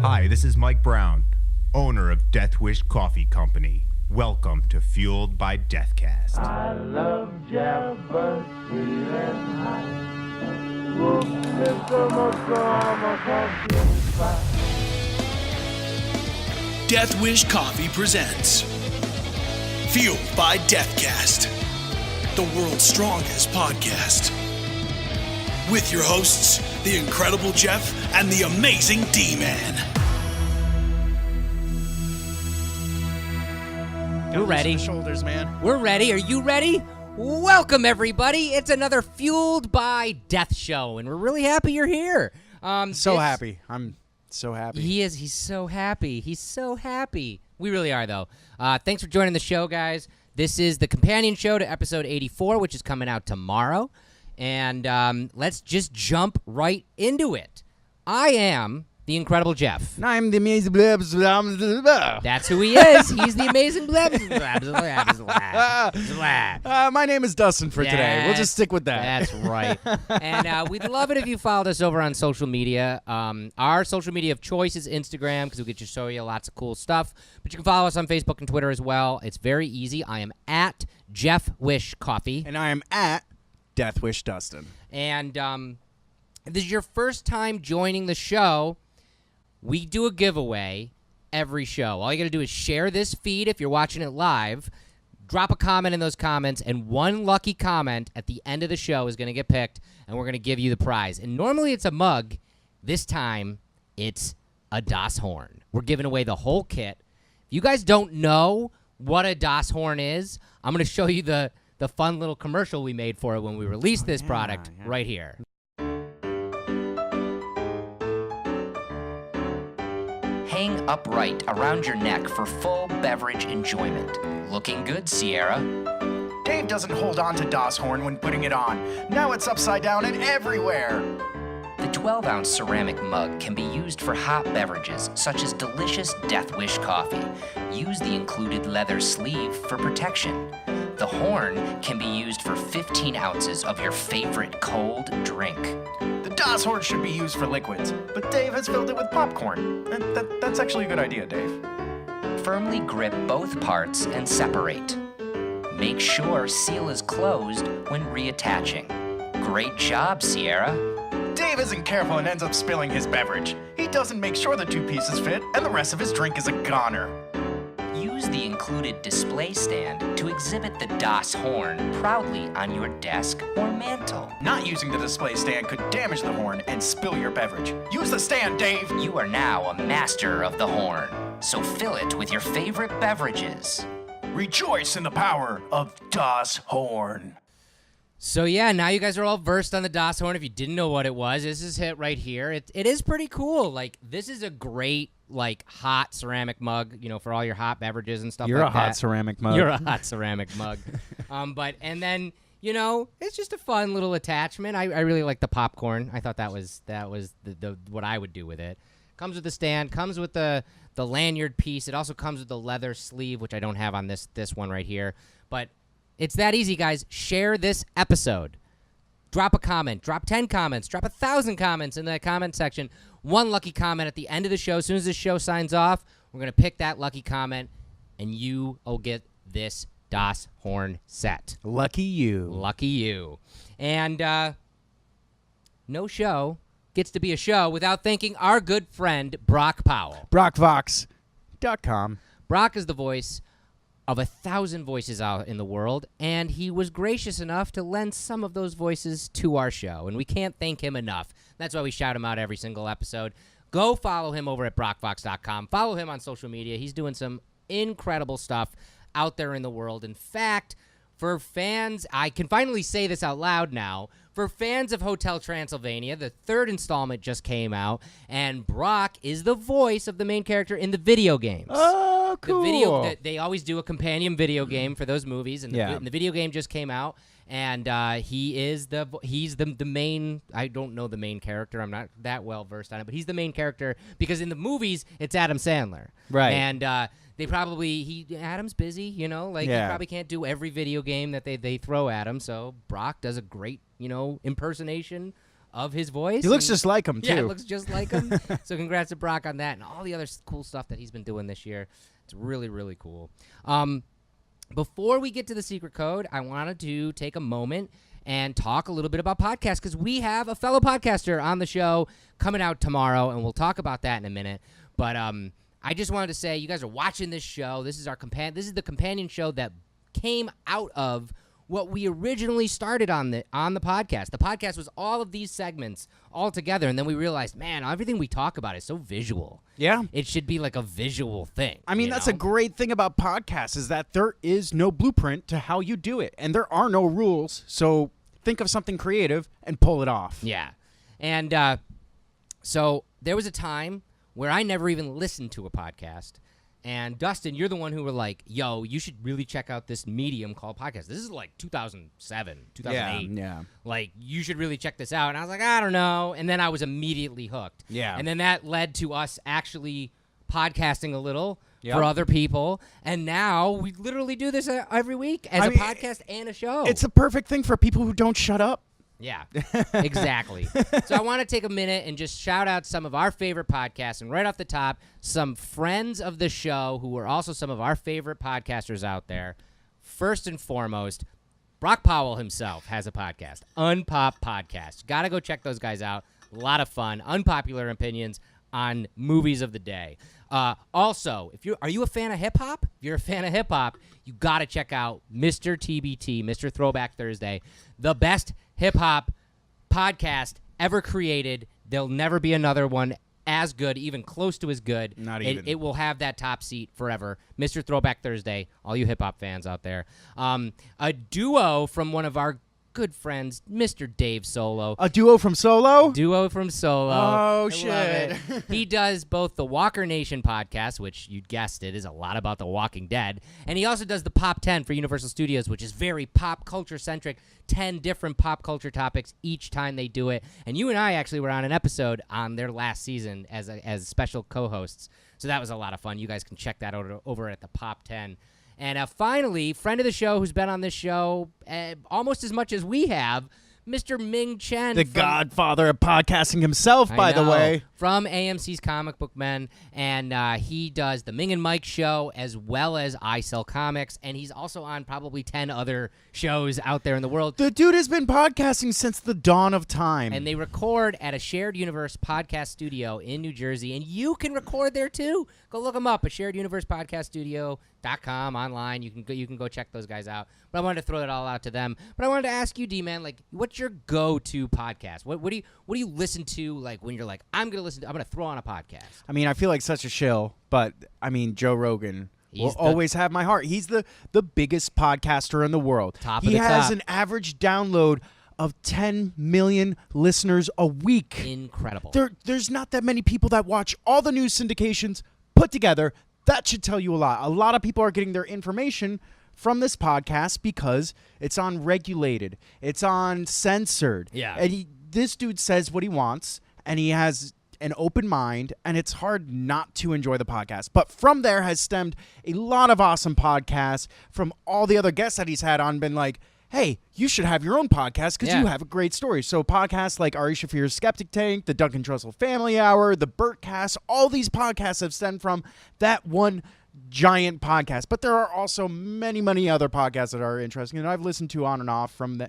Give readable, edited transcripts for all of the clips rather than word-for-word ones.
Hi, this is Mike Brown, owner of Death Wish Coffee Company. Welcome to Fueled by Deathcast. I love Jeff, but sweet and high. Whoop, there's so much drama, Death Wish Coffee presents Fueled by Deathcast, the world's strongest podcast. With your hosts, the incredible Jeff and the amazing D-Man. We're ready. Shoulders, man. We're ready. Are you ready? Welcome, everybody. It's another Fueled by Death show, and we're really happy you're here. So happy. I'm so happy. He is. He's so happy. He's so happy. We really are, though. Thanks for joining the show, guys. This is the companion show to episode 84, which is coming out tomorrow. And let's just jump right into it. I am the incredible Jeff. And I'm the amazing blah, blah, blah, blah. That's who he is. He's the amazing blah, blah, blah, blah, blah. My name is Dustin for today. We'll just stick with that. That's right. And we'd love it if you followed us over on social media. Our social media of choice is Instagram because we could just show you lots of cool stuff. But you can follow us on Facebook and Twitter as well. It's very easy. I am at Jeff Wish Coffee. And I am at Death Wish Dustin. And if this is your first time joining the show, we do a giveaway every show. All you got to do is share this feed if you're watching it live, drop a comment in those comments, and one lucky comment at the end of the show is going to get picked, and we're going to give you the prize. And normally it's a mug. This time it's a Das horn. We're giving away the whole kit. If you guys don't know what a Das horn is, I'm going to show you the fun little commercial we made for it when we released this product right here. Hang upright around your neck for full beverage enjoyment. Looking good, Sierra. Dave doesn't hold on to Das horn when putting it on. Now it's upside down and everywhere. The 12-ounce ceramic mug can be used for hot beverages, such as delicious Death Wish coffee. Use the included leather sleeve for protection. The horn can be used for 15 ounces of your favorite cold drink. The Das horn should be used for liquids, but Dave has filled it with popcorn. That's actually a good idea, Dave. Firmly grip both parts and separate. Make sure seal is closed when reattaching. Great job, Sierra. Dave isn't careful and ends up spilling his beverage. He doesn't make sure the two pieces fit, and the rest of his drink is a goner. Use the included display stand to exhibit the Das horn proudly on your desk or mantle. Not using the display stand could damage the horn and spill your beverage. Use the stand, Dave! You are now a master of the horn, so fill it with your favorite beverages. Rejoice in the power of Das horn. So yeah, now you guys are all versed on the Das horn. If you didn't know what it was, this is it right here. It is pretty cool. Like, this is a great, like, hot ceramic mug, you know, for all your hot beverages and stuff You're like that. a hot ceramic mug. You're a hot ceramic mug. And then, you know, it's just a fun little attachment. I really like the popcorn. I thought that was the what I would do with it. Comes with the stand, comes with the lanyard piece. It also comes with the leather sleeve, which I don't have on this one right here. But it's that easy, guys. Share this episode. Drop a comment. Drop 10 comments. Drop 1,000 comments in the comment section. One lucky comment at the end of the show. As soon as this show signs off, we're going to pick that lucky comment, and you will get this Das horn set. Lucky you. Lucky you. And no show gets to be a show without thanking our good friend, Brock Powell. BrockVox.com. Brock is the voice of 1,000 voices out in the world, and he was gracious enough to lend some of those voices to our show, and we can't thank him enough. That's why we shout him out every single episode. Go follow him over at BrockVox.com. Follow him on social media. He's doing some incredible stuff out there in the world. In fact, for fans, I can finally say this out loud now, for fans of Hotel Transylvania, the third installment just came out, and Brock is the voice of the main character in the video games. Oh, cool. They always do a companion video game for those movies, and the video game just came out, and he's the main. I don't know the main character. I'm not that well versed on it, but he's the main character because in the movies it's Adam Sandler, right? And they probably Adam's busy, you know, like he probably can't do every video game that they throw at him. So Brock does a great, you know, impersonation of his voice. He looks and- just like him, too. Yeah, it looks just like him. So congrats to Brock on that and all the other cool stuff that he's been doing this year. It's really, really cool. Before we get to the secret code, I wanted to take a moment and talk a little bit about podcasts because we have a fellow podcaster on the show coming out tomorrow, and we'll talk about that in a minute. But I just wanted to say, you guys are watching this show. This is our This is the companion show that came out of what we originally started on the podcast. The podcast was all of these segments all together, and then we realized, man, everything we talk about is so visual. Yeah. It should be like a visual thing. I mean, that's a great thing about podcasts is that there is no blueprint to how you do it, and there are no rules. So think of something creative and pull it off. Yeah. And so there was a time where I never even listened to a podcast. And Dustin, you're the one who were like, yo, you should really check out this medium called podcast. This is like 2007, 2008. Yeah. Like, you should really check this out. And I was like, I don't know. And then I was immediately hooked. Yeah. And then that led to us actually podcasting a little Yep. for other people. And now we literally do this every week as a podcast and a show. It's a perfect thing for people who don't shut up. Yeah, exactly. So I want to take a minute and just shout out some of our favorite podcasts. And right off the top, some friends of the show who are also some of our favorite podcasters out there. First and foremost, Brock Powell himself has a podcast, Unpop Podcast. Got to go check those guys out. A lot of fun, unpopular opinions on movies of the day. Also, are you a fan of hip hop? If you're a fan of hip hop, you got to check out Mr. TBT, Mr. Throwback Thursday, the best hip hop podcast ever created. There'll never be another one as good, even close to as good. Not even. It will have that top seat forever. Mr. Throwback Thursday, all you hip hop fans out there. A duo from one of our good friends, Mr. Dave Solo. A duo from Solo? Duo from Solo. Oh, I shit. love it. He does both the Walker Nation podcast, which you guessed it is a lot about The Walking Dead, and he also does the Pop 10 for Universal Studios, which is very pop culture centric. 10 different pop culture topics each time they do it. And you and I actually were on an episode on their last season as special co-hosts, so that was a lot of fun. You guys can check that over at the Pop 10. And finally, friend of the show who's been on this show almost as much as we have, Mr. Ming Chen. The godfather of podcasting himself, by the way. From AMC's Comic Book Men. And he does the Ming and Mike show as well as I Sell Comics. And he's also on probably 10 other shows out there in the world. The dude has been podcasting since the dawn of time. And they record at a Shared Universe podcast studio in New Jersey. And you can record there too. Go look them up at shareduniversepodcaststudio.com online. You can go check those guys out. But I wanted to throw that all out to them. But I wanted to ask you, D-Man, like, what's your go-to podcast? What do you listen to, like, when you're like, I'm gonna throw on a podcast? I mean, I feel like such a shill, but I mean, Joe Rogan will He's always have my heart. He's the biggest podcaster in the world. Top of he the has top. an average download of 10 million listeners a week. Incredible. There's not that many people that watch all the news syndications put together. That should tell you a lot. A lot of people are getting their information from this podcast because it's unregulated. It's uncensored. Yeah. And this dude says what he wants, and he has an open mind, and it's hard not to enjoy the podcast. But from there has stemmed a lot of awesome podcasts from all the other guests that he's had on, been like, hey, you should have your own podcast because you have a great story. So podcasts like Ari Shafir's Skeptic Tank, the Duncan Trussell Family Hour, the Burtcast, all these podcasts have stemmed from that one giant podcast. But there are also many, many other podcasts that are interesting, and I've listened to on and off from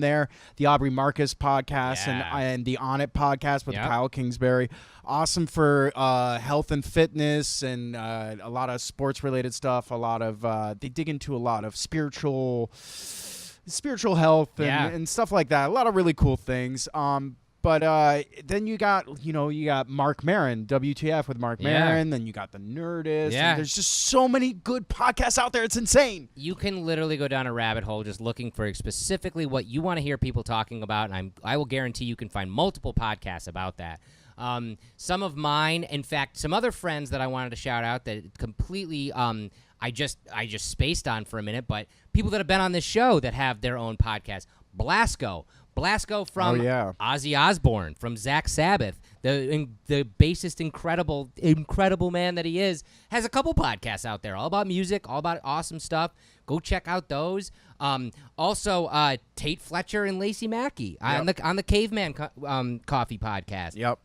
there. The Aubrey Marcus podcast and the On It podcast with Kyle Kingsbury. Awesome for health and fitness and a lot of sports-related stuff. A lot of they dig into a lot of spiritual health and stuff like that. A lot of really cool things. But then you got Mark Maron, WTF with Mark Maron. Then you got the Nerdist. Yeah. And there's just so many good podcasts out there. It's insane. You can literally go down a rabbit hole just looking for specifically what you want to hear people talking about, and I will guarantee you can find multiple podcasts about that. Some of mine, in fact, some other friends that I wanted to shout out that completely I just spaced on for a minute, but people that have been on this show that have their own podcast. Blasco. Blasco from yeah. Ozzy Osbourne, from Black Sabbath, the bassist, incredible man that he is, has a couple podcasts out there all about music, all about awesome stuff. Go check out those. Also, Tate Fletcher and Lacey Mackey on the Caveman Coffee podcast. Yep.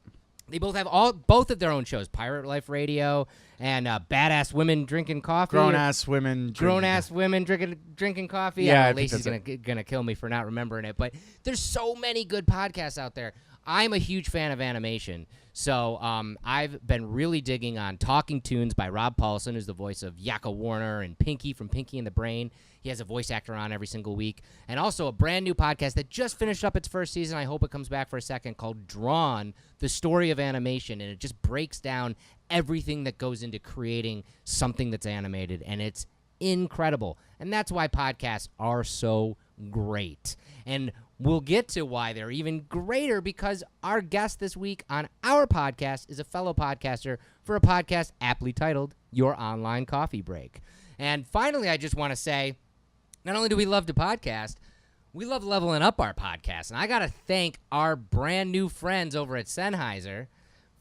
They both have both of their own shows, Pirate Life Radio and Badass Women Drinking Coffee. Grown-ass women drinking coffee. Yeah, I think Lacey's that's gonna kill me for not remembering it. But there's so many good podcasts out there. I'm a huge fan of animation. So I've been really digging on Talking Tunes by Rob Paulson, who's the voice of Yakko Warner and Pinky from Pinky and the Brain. He has a voice actor on every single week. And also a brand new podcast that just finished up its first season. I hope it comes back for a second, called Drawn, the Story of Animation. And it just breaks down everything that goes into creating something that's animated. And it's incredible. And that's why podcasts are so great. And we'll get to why they're even greater, because our guest this week on our podcast is a fellow podcaster for a podcast aptly titled Your Online Coffee Break. And finally, I just want to say, not only do we love to podcast, we love leveling up our podcast. And I got to thank our brand new friends over at Sennheiser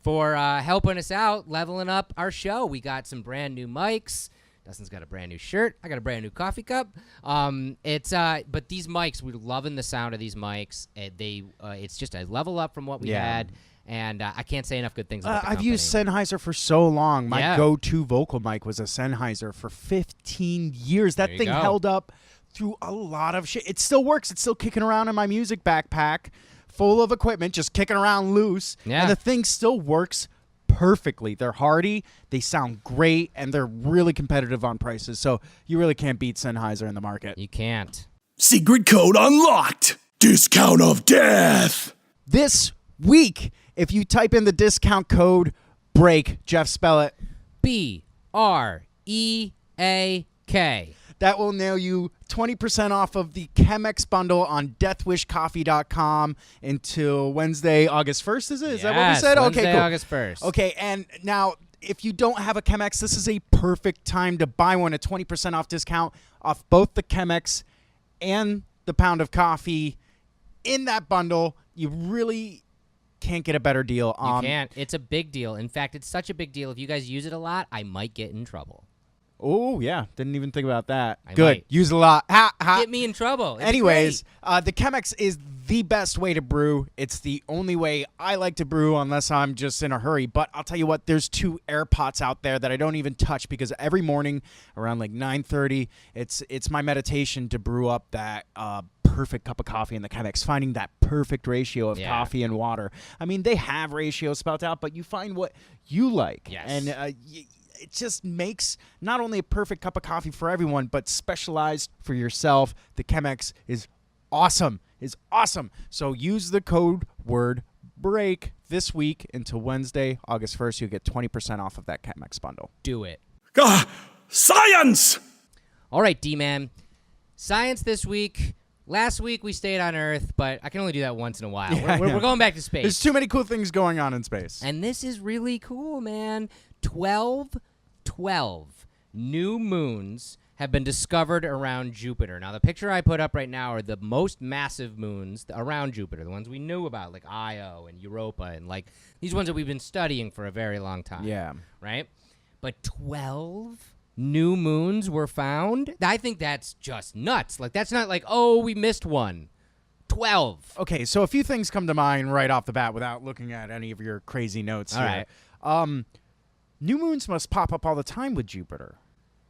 for helping us out, leveling up our show. We got some brand new mics. Dustin's got a brand new shirt. I got a brand new coffee cup. But these mics, we're loving the sound of these mics. It's just a level up from what we had. And I can't say enough good things about the I've company. used Sennheiser for so long. My go-to vocal mic was a Sennheiser for 15 years. That thing held up through a lot of shit. It still works. It's still kicking around in my music backpack full of equipment, just kicking around loose. Yeah. And the thing still works perfectly. They're hardy, they sound great, and they're really competitive on prices. So you really can't beat Sennheiser in the market. You can't. Secret code unlocked. Discount of death. This week, if you type in the discount code BREAK, Jeff, spell it. BREAK. That will nail you 20% off of the Chemex bundle on deathwishcoffee.com until Wednesday, August 1st, is it? Is that what we said? Wednesday, okay, cool. August 1st. Okay, and now if you don't have a Chemex, this is a perfect time to buy one, a 20% off discount off both the Chemex and the pound of coffee in that bundle. You really can't get a better deal. You can't. It's a big deal. In fact, it's such a big deal. If you guys use it a lot, I might get in trouble. Oh, yeah. Didn't even think about that. I Good. might. Use it a lot. Ha, ha. Get me in trouble. It'd be Anyways, great. the Chemex is the best way to brew. It's the only way I like to brew unless I'm just in a hurry. But I'll tell you what, there's 2 air pots out there that I don't even touch because every morning around like 9:30, it's my meditation to brew up that perfect cup of coffee in the Chemex, finding that perfect ratio of coffee and water. I mean, they have ratios spelled out, but you find what you like. Yes. And it just makes not only a perfect cup of coffee for everyone, but specialized for yourself. The Chemex is awesome. So use the code word BREAK this week until Wednesday, August 1st. You'll get 20% off of that Chemex bundle. Do it. Science! All right, D-Man. Science this week. Last week we stayed on Earth, but I can only do that once in a while. We're going back to space. There's too many cool things going on in space. And this is really cool, man. 12 new moons have been discovered around Jupiter. Now, the picture I put up right now are the most massive moons around Jupiter, the ones we knew about, like Io and Europa, and like these ones that we've been studying for a very long time. Yeah. Right? But 12 new moons were found? I think that's just nuts. Like, that's not like, oh, we missed one. 12. Okay, so a few things come to mind right off the bat without looking at any of your crazy notes All here. right. New moons must pop up all the time with Jupiter.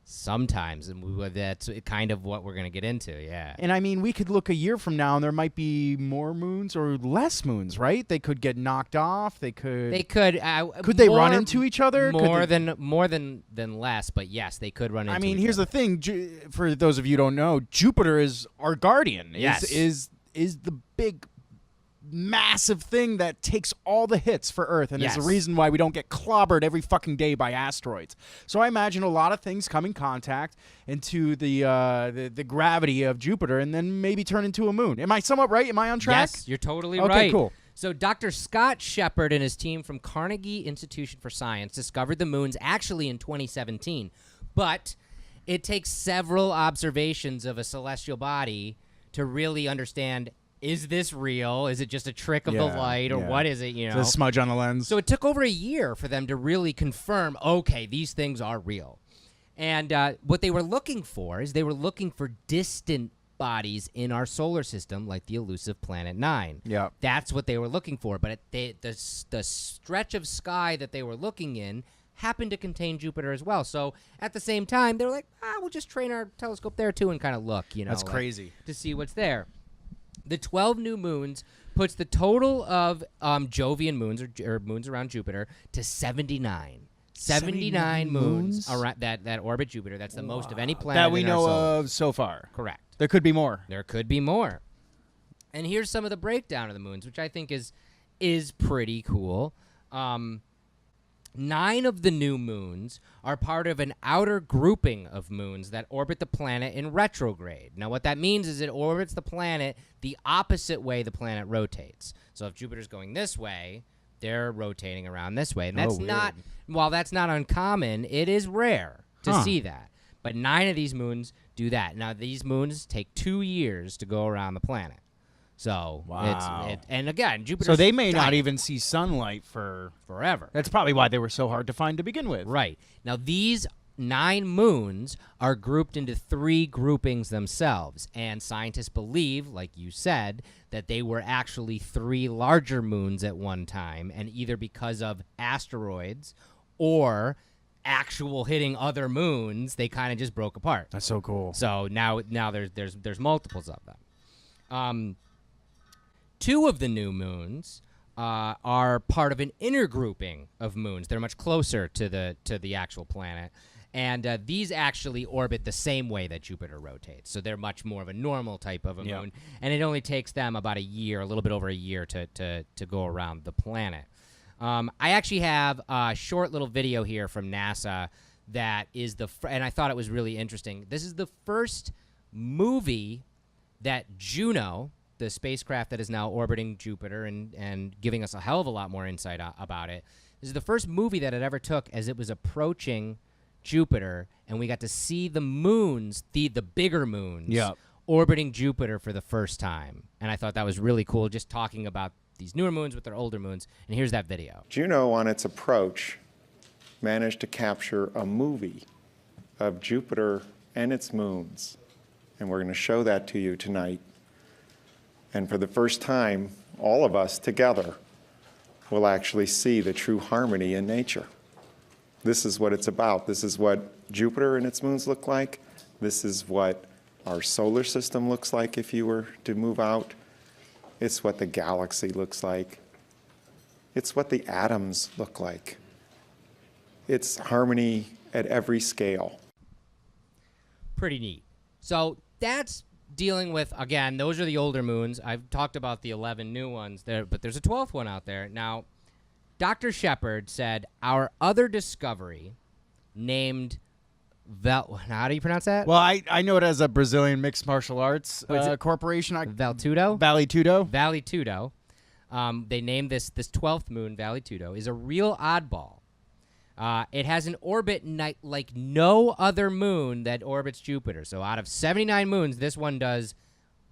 Sometimes, and that's kind of what we're going to get into, yeah. And I mean, we could look a year from now and there might be more moons or less moons, right? They could get knocked off. They could. Could they run into each other? More than less, but yes, they could run into. I mean, each here's other. the thing. For those of you who don't know, Jupiter is our guardian. Yes. Is the big, massive thing that takes all the hits for Earth, and is the reason why we don't get clobbered every fucking day by asteroids. So I imagine a lot of things come in contact into the gravity of Jupiter, and then maybe turn into a moon. Am I somewhat right? Am I on track? Yes, you're totally Okay, right. cool. So Dr. Scott Shepard and his team from Carnegie Institution for Science discovered the moons actually in 2017, but it takes several observations of a celestial body to really understand is this real? Is it just a trick of the light, or what is it? You know, the smudge on the lens. So it took over a year for them to really confirm, okay, these things are real. And what they were looking for is they were looking for distant bodies in our solar system, like the elusive Planet 9. Yeah. That's what they were looking for. But the stretch of sky that they were looking in happened to contain Jupiter as well. So at the same time, they were like, we'll just train our telescope there too and kind of look, you know. That's crazy. To see what's there. The 12 new moons puts the total of Jovian moons, or moons around Jupiter, to 79. 79 moons around that orbit Jupiter. That's the most of any planet that we in our know solar. of so far. Correct. There could be more. There could be more. And here's some of the breakdown of the moons, which I think is pretty cool. 9 of the new moons are part of an outer grouping of moons that orbit the planet in retrograde. Now, what that means is it orbits the planet the opposite way the planet rotates. So if Jupiter's going this way, they're rotating around this way. And that's while that's not uncommon, it is rare to see that. But 9 of these moons do that. Now, these moons take 2 years to go around the planet. So, and again, Jupiter. So they may not even see sunlight for forever. That's probably why they were so hard to find to begin with. Right. Now, these 9 moons are grouped into 3 groupings themselves. And scientists believe, like you said, that they were actually 3 larger moons at one time. And either because of asteroids or actual hitting other moons, they kind of just broke apart. That's so cool. So now there's multiples of them. 2 of the new moons are part of an inner grouping of moons. They're much closer to the actual planet, and these actually orbit the same way that Jupiter rotates. So they're much more of a normal type of a moon, and it only takes them about a year, a little bit over a year, to go around the planet. I actually have a short little video here from NASA that is and I thought it was really interesting. This is the first movie that Juno, the spacecraft that is now orbiting Jupiter and giving us a hell of a lot more insight about it. This is the first movie that it ever took as it was approaching Jupiter, and we got to see the moons, the bigger moons, orbiting Jupiter for the first time. And I thought that was really cool, just talking about these newer moons with their older moons. And here's that video. Juno, on its approach, managed to capture a movie of Jupiter and its moons. And we're going to show that to you tonight. And for the first time, all of us together will actually see the true harmony in nature. This is what it's about. This is what Jupiter and its moons look like. This is what our solar system looks like if you were to move out. It's what the galaxy looks like. It's what the atoms look like. It's harmony at every scale. Pretty neat. So that's dealing with, again, those are the older moons. I've talked about the 11 new ones there, but there's a 12th one out there. Now, Dr. Shepard said our other discovery named how do you pronounce that? Well, I know it as a Brazilian mixed martial arts corporation. Valtudo? Vale Tudo. Vale Tudo. They named this 12th moon, Vale Tudo, is a real oddball. It has an orbit like no other moon that orbits Jupiter. So out of 79 moons, this one does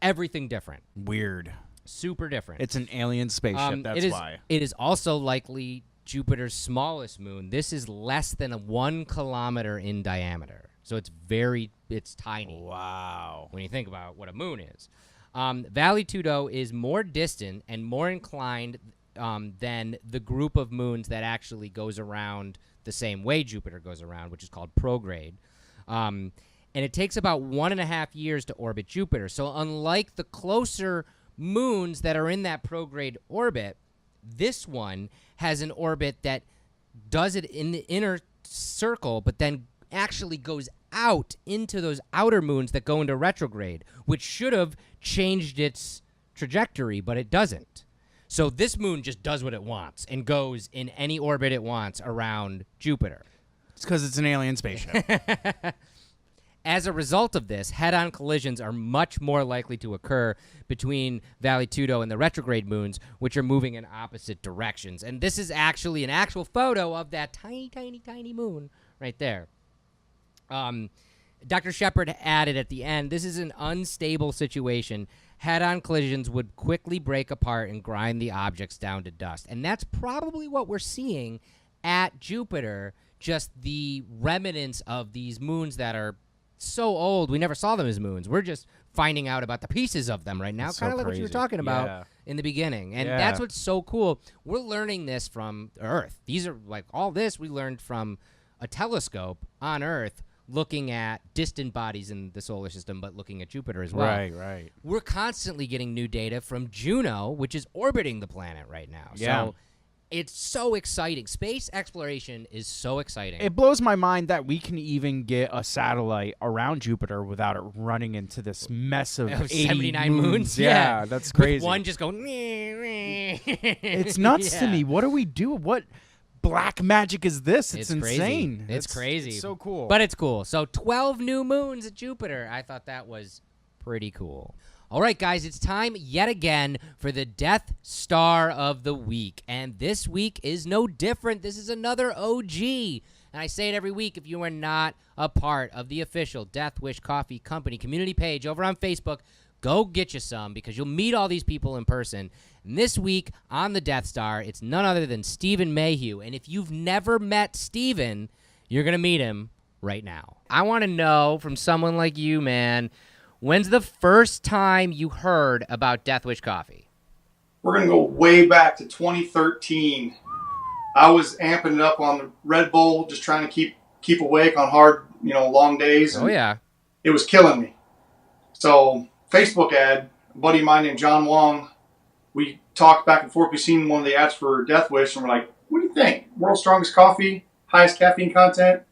everything different. Weird. Super different. It's an alien spaceship, that's why. It is also likely Jupiter's smallest moon. This is less than 1 kilometer in diameter. So it's tiny. Wow. When you think about what a moon is. Vale Tudo is more distant and more inclined than the group of moons that actually goes around the same way Jupiter goes around, which is called prograde. And it takes about 1.5 years to orbit Jupiter. So unlike the closer moons that are in that prograde orbit, this one has an orbit that does it in the inner circle, but then actually goes out into those outer moons that go into retrograde, which should have changed its trajectory, but it doesn't. So this moon just does what it wants and goes in any orbit it wants around Jupiter. It's because it's an alien spaceship. As a result of this, head-on collisions are much more likely to occur between Vale Tudo and the retrograde moons, which are moving in opposite directions. And this is actually an actual photo of that tiny, tiny, tiny moon right there. Dr. Shepard added at the end, this is an unstable situation, head-on collisions would quickly break apart and grind the objects down to dust. And that's probably what we're seeing at Jupiter, just the remnants of these moons that are so old we never saw them as moons. We're just finding out about the pieces of them right now, kind of like what you were talking about in the beginning. And that's what's so cool. We're learning this from Earth. These are like all this we learned from a telescope on Earth looking at distant bodies in the solar system, but looking at Jupiter as well. Right. We're constantly getting new data from Juno, which is orbiting the planet right now. Yeah. So it's so exciting. Space exploration is so exciting. It blows my mind that we can even get a satellite around Jupiter without it running into this mess of 79 moons. Yeah, that's crazy. With one just going. It's nuts to me. What do we do? What black magic is this? It's insane. It's crazy. It's so cool. But it's cool. So 12 new moons at Jupiter. I thought that was pretty cool. All right, guys, it's time yet again for the Death Star of the Week. And this week is no different. This is another OG. And I say it every week, if you are not a part of the official Death Wish Coffee Company community page over on Facebook, go get you some because you'll meet all these people in person. And this week on the Death Star, it's none other than Stephen Mahieu. And if you've never met Stephen, you're going to meet him right now. I want to know from someone like you, man, when's the first time you heard about Death Wish Coffee? We're going to go way back to 2013. I was amping it up on the Red Bull, just trying to keep awake on hard, long days. Oh, yeah. It was killing me. So, Facebook ad, a buddy of mine named John Wong, we talked back and forth. We seen one of the ads for Death Wish, and we're like, what do you think? World's strongest coffee, highest caffeine content?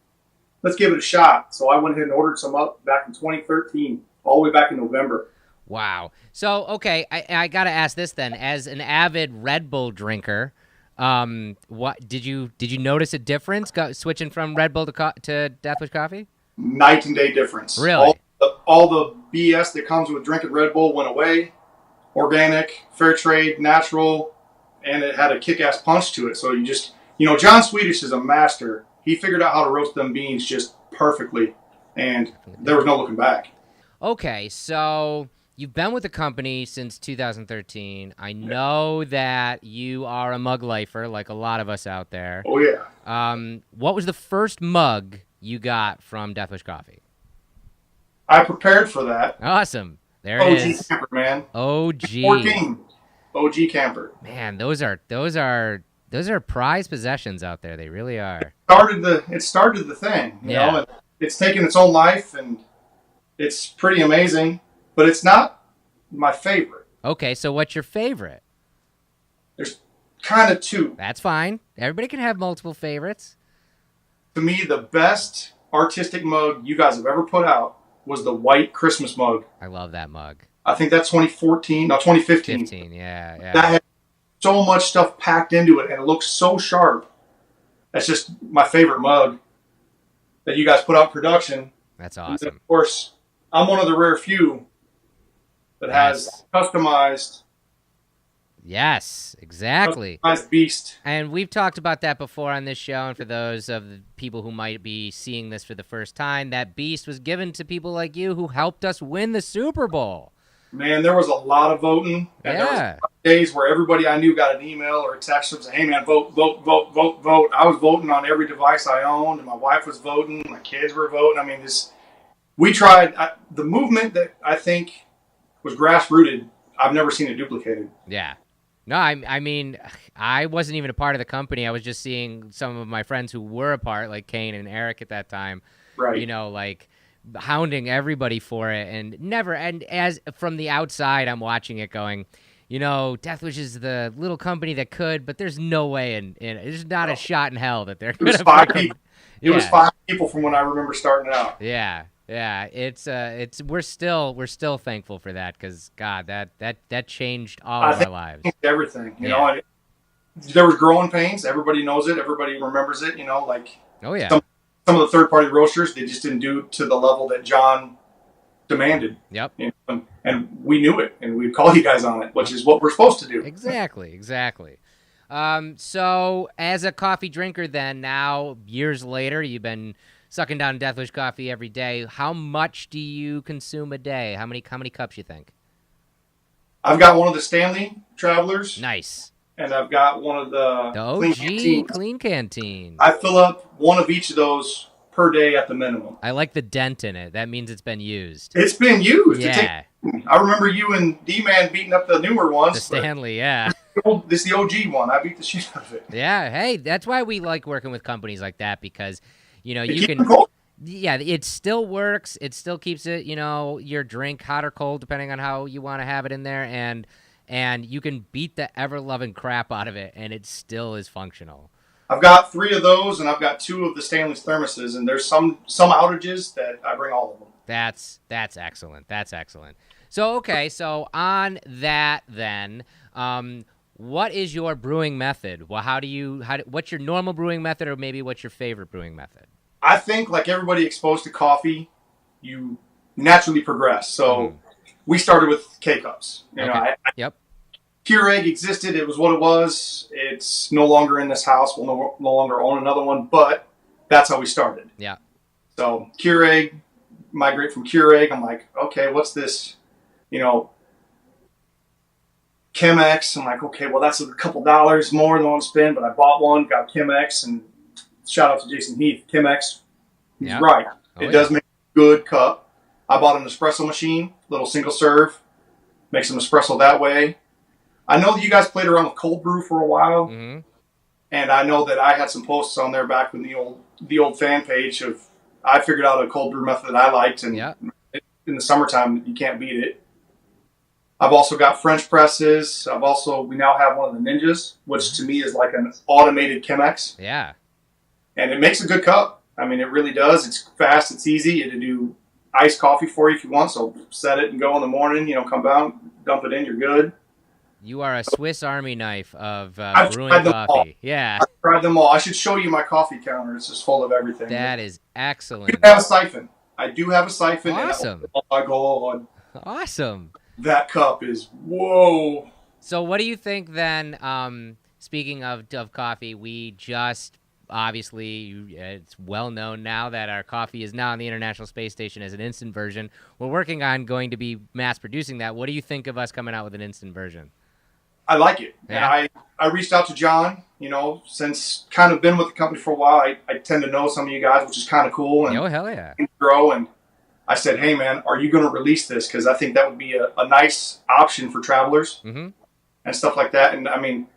Let's give it a shot. So I went ahead and ordered some up back in 2013. All the way back in November. Wow. So, okay, I got to ask this then. As an avid Red Bull drinker, what did you notice a difference switching from Red Bull to Death Wish Coffee? Night and day difference. Really? All the BS that comes with drinking Red Bull went away. Organic, fair trade, natural, and it had a kick-ass punch to it. So you just, John Swedish is a master. He figured out how to roast them beans just perfectly, and there was no looking back. Okay, so you've been with the company since 2013. I know that you are a mug lifer, like a lot of us out there. Oh, yeah. What was the first mug you got from Death Wish Coffee? I prepared for that. Awesome. There it is. OG camper, man. OG. 14. OG camper. Man, those are prized possessions out there. They really are. It started the thing, you know, and it's taken its own life, and it's pretty amazing, but it's not my favorite. Okay, so what's your favorite? There's kind of two. That's fine. Everybody can have multiple favorites. To me, the best artistic mug you guys have ever put out was the white Christmas mug. I love that mug. I think that's 2015. Yeah. That had so much stuff packed into it, and it looks so sharp. That's just my favorite mug that you guys put out in production. That's awesome. And of course, I'm one of the rare few that has customized. Yes, exactly. Customized beast. And we've talked about that before on this show, and for those of the people who might be seeing this for the first time, that beast was given to people like you who helped us win the Super Bowl. Man, there was a lot of voting. And there was days where everybody I knew got an email or a text from saying, hey, man, vote. I was voting on every device I owned, and my wife was voting. My kids were voting. I mean, we tried. The movement that I think was grassrooted, I've never seen it duplicated. Yeah. No, I mean, I wasn't even a part of the company. I was just seeing some of my friends who were a part, like Kane and Eric at that time, right? You know, like hounding everybody for it, and as from the outside, I'm watching it going, you know, Death Wish is the little company that could, but there's no way, and there's not a shot in hell that they're going to. It was 5 people from when I remember starting out. Yeah. We're still thankful for that because God, that changed all of our lives. Everything, you know. There was growing pains. Everybody knows it. Everybody remembers it. You know, like some of the third-party roasters, they just didn't do to the level that John demanded. Yep. You know, and we knew it, and we'd call you guys on it, which is what we're supposed to do. Exactly. So as a coffee drinker, then now years later, you've been sucking down Death Wish coffee every day. How much do you consume a day? How many cups you think? I've got one of the Stanley Travelers. Nice. And I've got one of the OG Clean Canteen. I fill up one of each of those per day at the minimum. I like the dent in it. That means it's been used. It's been used. Yeah. I remember you and D-Man beating up the newer ones. The Stanley, yeah. This is the OG one. I beat the shit out of it. Yeah. Hey, that's why we like working with companies like that, because, you know, you can. Yeah, it still works. It still keeps it, you know, your drink hot or cold, depending on how you want to have it in there, and you can beat the ever-loving crap out of it, and it still is functional. I've got 3 of those, and I've got 2 of the Stanley's thermoses, and there's some outages that I bring all of them. That's excellent. That's excellent. So, okay, so on that then, what is your brewing method? Well, what's your normal brewing method, or maybe what's your favorite brewing method? I think, like everybody exposed to coffee, you naturally progress. So we started with K-Cups. You know, Yep. Keurig existed. It was what it was. It's no longer in this house. We'll no longer own another one, but that's how we started. Yeah. So Keurig, migrate from Keurig. I'm like, okay, what's this, you know, Chemex. I'm like, okay, well, that's a couple dollars more than I want to spend, but I bought one, got Chemex, and shout out to Jason Heath. Chemex, he's right. It does make a good cup. I bought an espresso machine, little single serve, make some espresso that way. I know that you guys played around with cold brew for a while, and I know that I had some posts on there back when the old fan page of I figured out a cold brew method that I liked, and in the summertime you can't beat it. I've also got French presses. We now have one of the Ninjas, which to me is like an automated Chemex. Yeah. And it makes a good cup. I mean, it really does. It's fast. It's easy. It'll do iced coffee for you if you want. So set it and go in the morning. You know, come down, dump it in. You're good. You are a Swiss Army knife of I've brewing tried them coffee. all. Yeah. I've tried them all. I should show you my coffee counter. It's just full of everything. That is excellent. I have a siphon. I do have a siphon. Awesome. And, oh my God. Awesome. That cup is, whoa. So what do you think then, speaking of coffee, we just, obviously, it's well known now that our coffee is now on the International Space Station as an instant version. We're working on going to be mass producing that. What do you think of us coming out with an instant version? I like it. Yeah. And I reached out to John, you know, since kind of been with the company for a while. I tend to know some of you guys, which is kind of cool. And oh, hell yeah. Grow. And I said, hey, man, are you going to release this? Because I think that would be a nice option for travelers and stuff like that. And, I mean,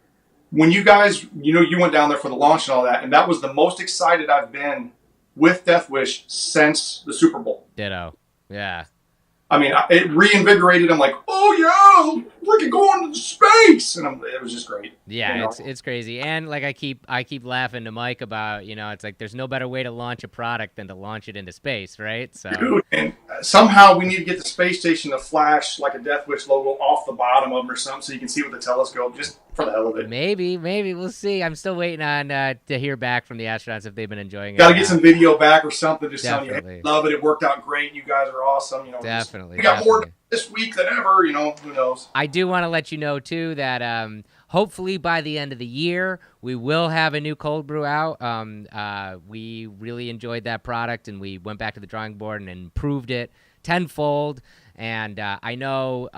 when you guys, you know, you went down there for the launch and all that, and that was the most excited I've been with Death Wish since the Super Bowl. Ditto. Yeah. I mean, it reinvigorated. I'm like, oh, yeah, we could go into space. And it was just great. Yeah, you know? it's crazy. And like I keep laughing to Mike about, you know, it's like there's no better way to launch a product than to launch it into space, right? So Dude, and somehow we need to get the space station to flash like a Death Wish logo off the bottom of them or something so you can see with the telescope, just for the hell of it. maybe we'll see. I'm still waiting on to hear back from the astronauts if they've been enjoying it. Got to get some video back or something, just telling you, Definitely. hey, love it. It worked out great. You guys are awesome. You know, Definitely. We got more this week than ever. You know, who knows? I do want to let you know too that hopefully by the end of the year we will have a new cold brew out. We really enjoyed that product, and we went back to the drawing board and improved it tenfold. And I know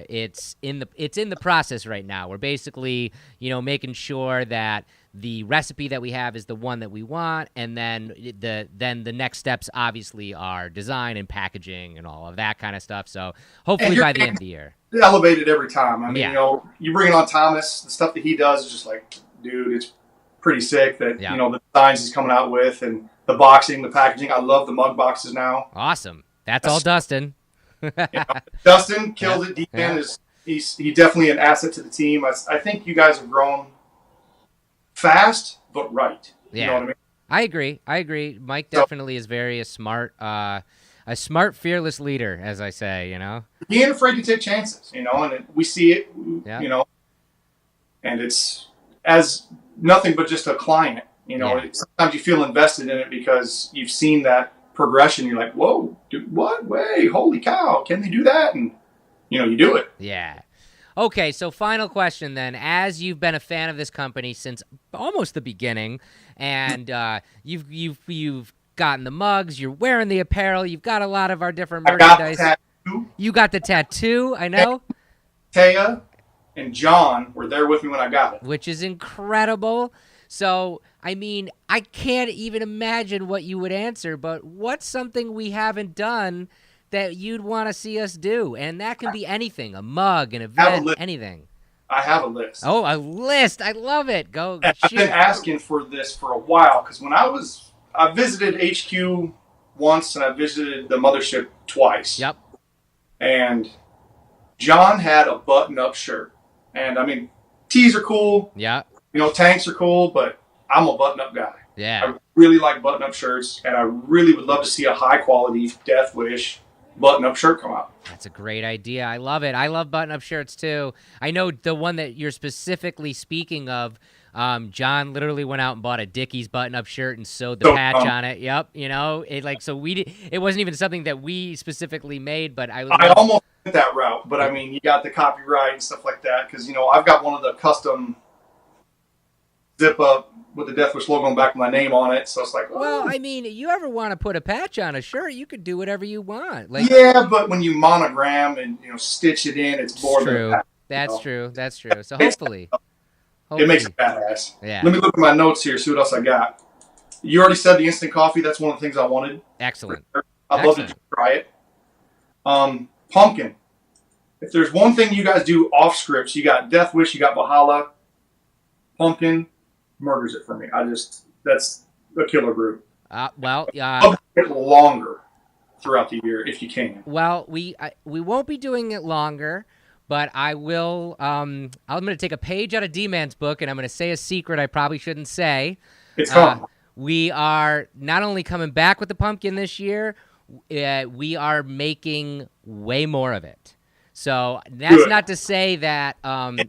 it's in the process right now. We're basically, you know, making sure that the recipe that we have is the one that we want, and then the next steps obviously are design and packaging and all of that kind of stuff. So hopefully by the end of the year, elevated every time. I mean, Yeah. you know, you bring it on Thomas, the stuff that he does is just like, dude, it's pretty sick. That Yeah. you know the designs he's coming out with and the boxing, the packaging. I love the mug boxes now. awesome. That's all Dustin. You know, Dustin killed it. Yeah. D-Man he's definitely an asset to the team. I think you guys have grown fast, but right. Yeah. You know what I mean? I agree. Mike definitely is very a smart, fearless leader, as I say, you know? Being afraid to take chances, you know, and we see it, Yeah. you know, and it's as nothing but just a client, you know. Yeah. Sometimes you feel invested in it because you've seen that progression. You're like, whoa, dude, what? Way, holy cow, can they do that? And, you know, you do it. Yeah. Okay, so final question then. As you've been a fan of this company since almost the beginning, and you've gotten the mugs, you're wearing the apparel, you've got a lot of our different I got the merchandise. tattoo. You got the tattoo, I know. Taya and John were there with me when I got it. Which is incredible. So, I mean, I can't even imagine what you would answer, but what's something we haven't done that you'd want to see us do? And that can be anything, a mug, an event, anything. I have a list. Oh, a list. I love it. Go. And I've been asking for this for a while because when I visited HQ once and I visited the mothership twice. Yep. And John had a button-up shirt. And, I mean, tees are cool. Yeah. You know, tanks are cool, but I'm a button-up guy. Yeah. I really like button-up shirts, and I really would love to see a high-quality Death Wish button-up shirt come out. That's a great idea. I love it. I love button-up shirts, too. I know the one that you're specifically speaking of, John literally went out and bought a Dickies button-up shirt and sewed the patch on it. Yep. You know, it wasn't even something that we specifically made, but I almost went that route, but I mean, you got the copyright and stuff like that, because, you know, I've got one of the custom zip-up with the Death Wish logo and back with my name on it, so it's like, oh. Well, I mean, you ever want to put a patch on a shirt, you could do whatever you want. Like, yeah, but when you monogram and, you know, stitch it in, it's more than a patch. That's true. That's true. So hopefully. It makes it badass. Yeah. Let me look at my notes here, see what else I got. You already said the instant coffee. That's one of the things I wanted. Excellent. I'd love to try it. Pumpkin. If there's one thing you guys do off scripts, you got Death Wish, you got Valhalla. Pumpkin murders it for me. That's a killer group. It longer throughout the year if you can. Well, we won't be doing it longer. But I will. I'm going to take a page out of D-Man's book, and I'm going to say a secret I probably shouldn't say. It's fun. We are not only coming back with the pumpkin this year, we are making way more of it. So that's not to say that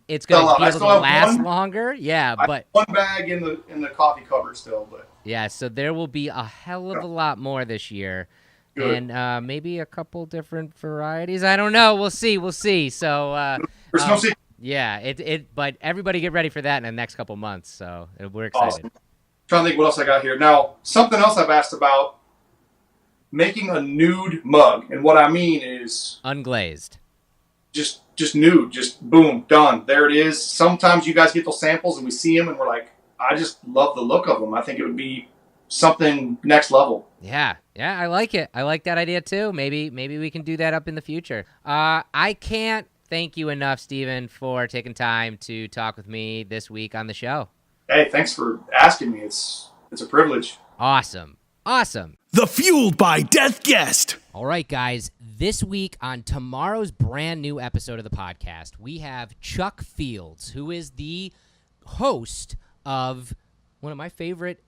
it's going to be able to last longer. Yeah, but one bag in the coffee cover still, but yeah. So there will be a hell of a lot more this year. Good. And maybe a couple different varieties. I don't know. We'll see. So there's no secret. Yeah, but everybody get ready for that in the next couple months. So we're excited. Awesome. Trying to think what else I got here. Now, something else I've asked about, making a nude mug. And what I mean is unglazed. Just nude. Just boom, done. There it is. Sometimes you guys get those samples and we see them and we're like, I just love the look of them. I think it would be something next level. Yeah, I like it. I like that idea too. Maybe we can do that up in the future. I can't thank you enough, Stephen, for taking time to talk with me this week on the show. Hey, thanks for asking me. It's a privilege. Awesome. The Fueled by Death guest. All right, guys. This week on tomorrow's brand new episode of the podcast, we have Chuck Fields, who is the host of one of my favorite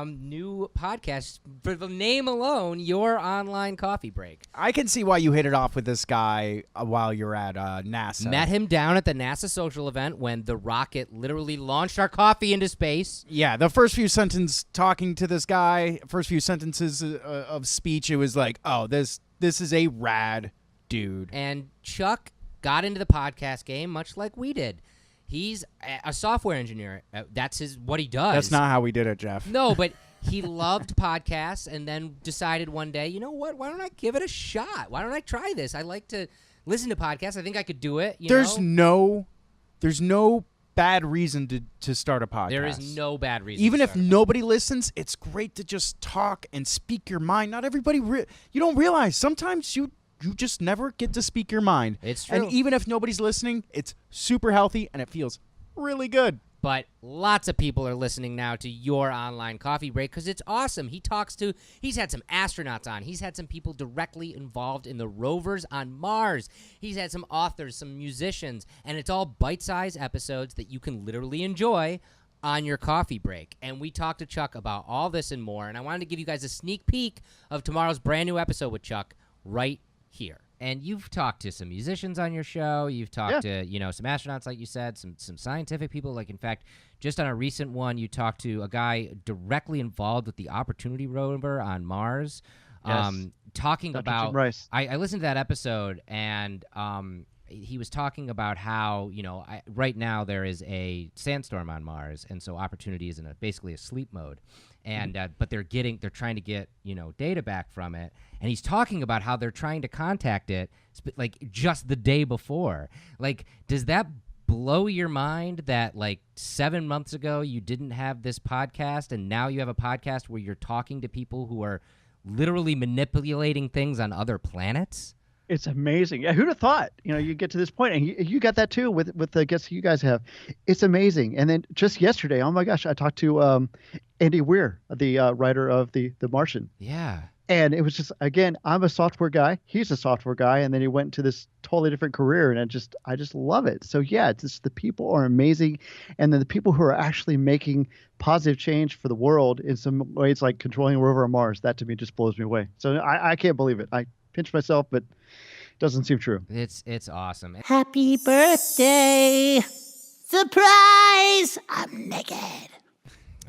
new podcast, for the name alone, Your Online Coffee Break. I can see why you hit it off with this guy while you're at NASA. Met him down at the NASA social event when the rocket literally launched our coffee into space. Yeah, the first few sentences talking to this guy, first few sentences of speech, it was like, oh, this is a rad dude. And Chuck got into the podcast game much like we did. He's a software engineer. That's what he does. That's not how we did it, Jeff. No, but he loved podcasts and then decided one day, you know what? Why don't I give it a shot? Why don't I try this? I like to listen to podcasts. I think I could do it. There's no bad reason to start a podcast. There is no bad reason. Even if nobody listens, it's great to just talk and speak your mind. Not everybody. You don't realize sometimes you just never get to speak your mind. It's true. And even if nobody's listening, it's super healthy and it feels really good. But lots of people are listening now to Your Online Coffee Break because it's awesome. He's had some astronauts on. He's had some people directly involved in the rovers on Mars. He's had some authors, some musicians, and it's all bite-sized episodes that you can literally enjoy on your coffee break. And we talked to Chuck about all this and more, and I wanted to give you guys a sneak peek of tomorrow's brand new episode with Chuck right here. And you've talked to some musicians on your show. You've talked to, some astronauts, like you said, some scientific people. Like, in fact, just on a recent one, you talked to a guy directly involved with the Opportunity rover on Mars. Yes. Talking Dr. about, Jim Rice. I listened to that episode, and he was talking about how, right now there is a sandstorm on Mars, and so Opportunity is in basically a sleep mode. And but they're trying to get data back from it, and he's talking about how they're trying to contact it like just the day before. Like, does that blow your mind that like 7 months ago you didn't have this podcast, and now you have a podcast where you're talking to people who are literally manipulating things on other planets? It's amazing. Yeah, who'd have thought? You get to this point, and you got that too with the guests you guys have. It's amazing. And then just yesterday, oh my gosh, I talked to Andy Weir, the writer of the Martian. Yeah. And it was just, again, I'm a software guy. He's a software guy, and then he went into this totally different career, and I just love it. So yeah, it's just the people are amazing, and then the people who are actually making positive change for the world in some ways, like controlling a rover on Mars. That to me just blows me away. So I can't believe it. I pinch myself, but it doesn't seem true. It's awesome. Happy birthday! Surprise! I'm naked.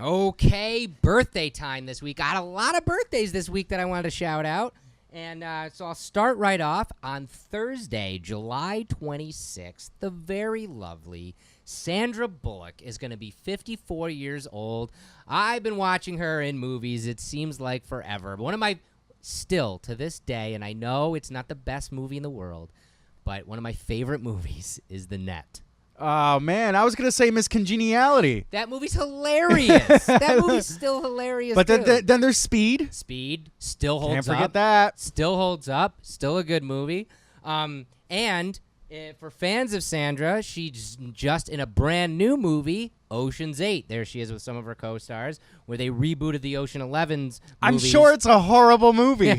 Okay, birthday time this week. Got a lot of birthdays this week that I wanted to shout out. And so I'll start right off on Thursday, July 26th. The very lovely Sandra Bullock is going to be 54 years old. I've been watching her in movies, it seems like forever. One of my, still to this day, and I know it's not the best movie in the world, but one of my favorite movies is The Net. Oh, man. I was going to say Miss Congeniality. That movie's hilarious. That movie's still hilarious, But too. then there's Speed. Speed still holds up. Can't forget that. Still holds up. Still a good movie. For fans of Sandra, she's just in a brand new movie, Ocean's 8. There she is with some of her co-stars, where they rebooted the Ocean 11's movies. I'm sure it's a horrible movie.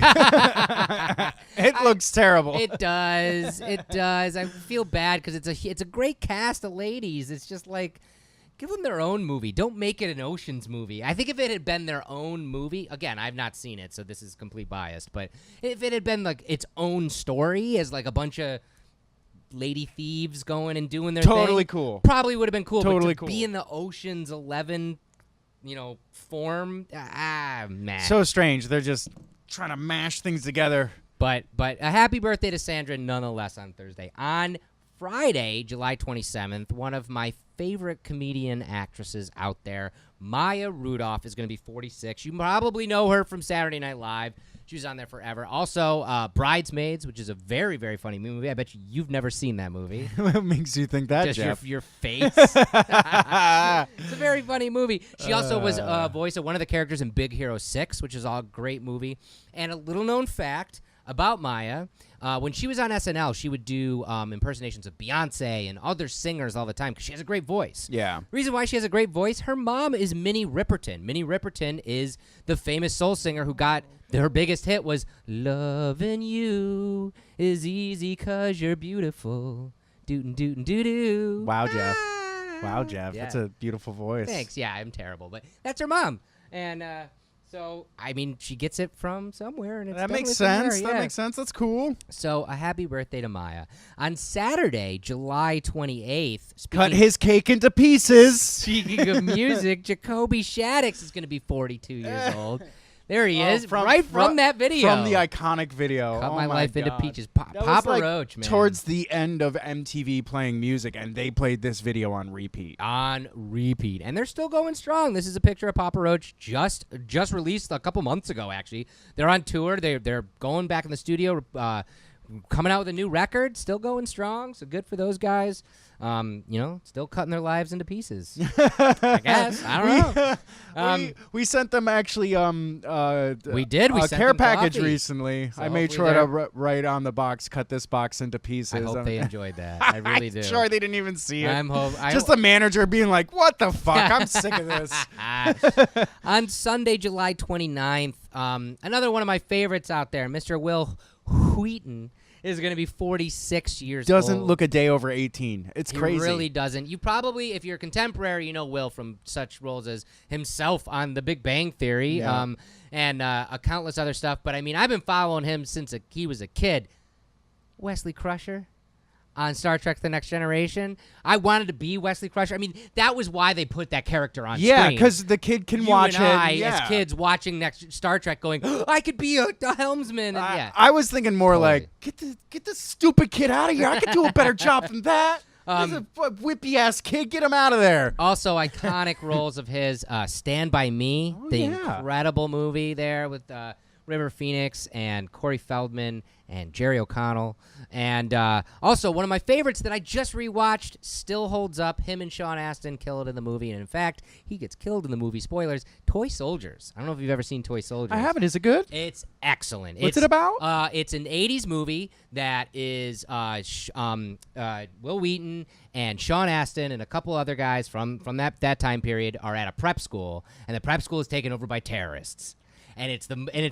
It looks terrible. It does. It does. I feel bad because it's a great cast of ladies. It's just like, give them their own movie. Don't make it an Ocean's movie. I think if it had been their own movie, again, I've not seen it, so this is complete bias, but if it had been like its own story as like a bunch of lady thieves going and doing their totally thing, cool. probably would have been cool. Totally but to cool. be in the Ocean's 11, form, man. So strange. They're just trying to mash things together. But a happy birthday to Sandra nonetheless on Thursday. On Friday, July 27th, one of my favorite comedian actresses out there, Maya Rudolph, is going to be 46. You probably know her from Saturday Night Live. She was on there forever. Also, Bridesmaids, which is a very, very funny movie. I bet you've never seen that movie. What makes you think that, Just Jeff? your face. It's a very funny movie. She also was voice of one of the characters in Big Hero 6, which is a great movie. And a little-known fact about Maya, when she was on SNL, she would do impersonations of Beyonce and other singers all the time because she has a great voice. Yeah. Reason why she has a great voice, her mom is Minnie Riperton. Minnie Riperton is the famous soul singer who got her biggest hit was "Loving You is easy 'cause you're beautiful." Dootin' dootin' doo doo. Wow, Jeff. Wow, Jeff. Yeah. That's a beautiful voice. Thanks. Yeah, I'm terrible, but that's her mom. And so, I mean, she gets it from somewhere, and it's That makes definitely from sense. her, That yeah. makes sense. That's cool. So, a happy birthday to Maya. On Saturday, July 28th, Cut his cake into pieces. Speaking of music, Jacoby Shaddix is going to be 42 years old. There he is, from that video. From the iconic video. Cut Oh My Life into God. Peaches. That was Papa like Roach, man. towards the end of MTV playing music, and they played this video on repeat. On repeat. And they're still going strong. This is a picture of Papa Roach just released a couple months ago, actually. They're on tour. They're going back in the studio, coming out with a new record, still going strong. So good for those guys. Still cutting their lives into pieces. I guess. I don't know. We sent them actually we did. We a sent care them package coffee. recently. So I made hopefully sure to write on the box, cut this box into pieces. I hope they enjoyed that. I really do. I'm sure they didn't even see it. Just the manager being like, what the fuck? I'm sick of this. On Sunday, July 29th, another one of my favorites out there, Mr. Will Wheaton, is going to be 46 years old. Doesn't look a day over 18. It's crazy. He really doesn't. You probably, if you're contemporary, you know Will from such roles as himself on The Big Bang Theory, Yeah. and countless other stuff. But, I mean, I've been following him since he was a kid. Wesley Crusher. on Star Trek The Next Generation. I wanted to be Wesley Crusher. I mean, that was why they put that character on Yeah, screen. because the kid can watch and I, it. Yeah. as kids watching Next Star Trek going, I could be a helmsman. And yeah. I was thinking more Totally. like, get this stupid kid out of here. I could do a better job than that. There's a whippy ass kid. Get him out of there. Also, iconic roles of his, Stand By Me, the incredible movie there with River Phoenix and Corey Feldman and Jerry O'Connell. And also, one of my favorites that I just rewatched still holds up. Him and Sean Astin kill it in the movie. And in fact, he gets killed in the movie. Spoilers. Toy Soldiers. I don't know if you've ever seen Toy Soldiers. I haven't. Is it good? It's excellent. What's it about? It's an 80s movie that is Will Wheaton and Sean Astin and a couple other guys from that time period are at a prep school, and the prep school is taken over by terrorists. And it's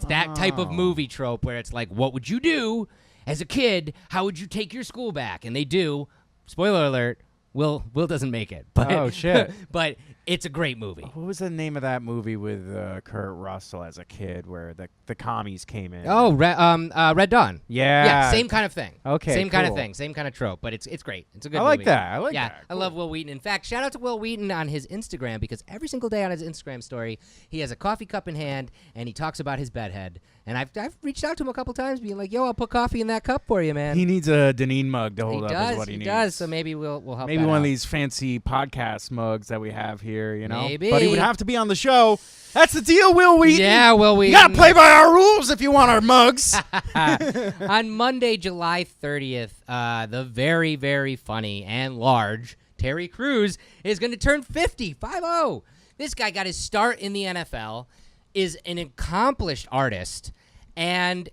that type of movie trope where it's like, what would you do as a kid? How would you take your school back? And they do. Spoiler alert. Will doesn't make it. But, oh, shit. But it's a great movie. What was the name of that movie with Kurt Russell as a kid where the commies came in? Oh, Red Dawn. Yeah. Yeah, same kind of thing. Okay, Same kind of cool. thing. Same kind of trope. But it's great. It's a good I movie. like that. I like yeah, that. I love Will Wheaton. In fact, shout out to Will Wheaton on his Instagram because every single day on his Instagram story, he has a coffee cup in hand and he talks about his bedhead. And I've reached out to him a couple times being like, yo, I'll put coffee in that cup for you, man. He needs a Deneen mug to hold up is what he needs. He does, so maybe we'll help Maybe that one out. of these fancy podcast mugs that we have here, you know? Maybe. But he would have to be on the show. That's the deal, Will Wheaton. Yeah, Will Wheaton. You got to play by our rules if you want our mugs. On Monday, July 30th, the very, very funny and large Terry Crews is going to turn 50. 5-0. This guy got his start in the NFL, is an accomplished artist, and